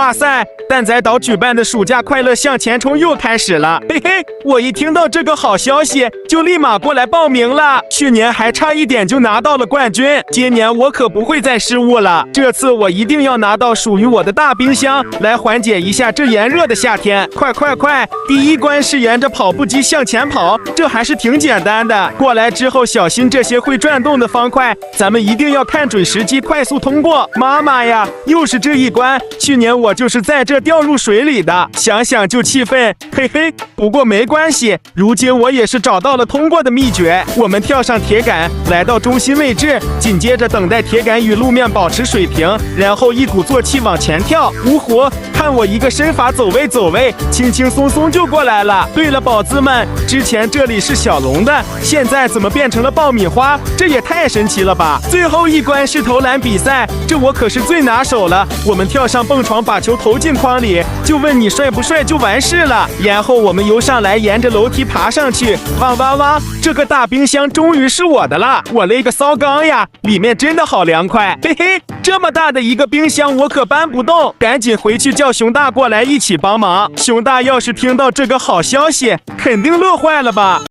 哇塞！蛋仔岛举办的暑假快乐向前冲又开始了，嘿嘿！我一听到这个好消息，就立马过来报名了。去年还差一点就拿到了冠军，今年我可不会再失误了。这次我一定要拿到属于我的大冰箱，来缓解一下这炎热的夏天。快快快！第一关是沿着跑步机向前跑，这还是挺简单的。过来之后小心这些会转动的方块，咱们一定要看准时机，快速通过。妈妈呀，又是这一关！去年我就是在这掉入水里的，想想就气愤，嘿嘿。不过没关系，如今我也是找到了通过的秘诀。我们跳上铁杆，来到中心位置，紧接着等待铁杆与路面保持水平，然后一鼓作气往前跳。呜呼，看我一个身法走位，轻轻松松就过来了。对了，宝子们，之前这里是小龙的，现在怎么变成了爆米花？这也太神奇了吧！最后一关是投篮比赛，这我可是最拿手了。我们跳上蹦床，把球投进筐里，就问你帅不帅就完事了。然后我们游上来，沿着楼梯爬上去，汪汪汪！这个大冰箱终于是我的了，我勒个骚缸呀！里面真的好凉快，嘿嘿！这么大的一个冰箱我可搬不动，赶紧回去叫熊大过来一起帮忙。熊大要是听到这个好消息，肯定乐坏了吧。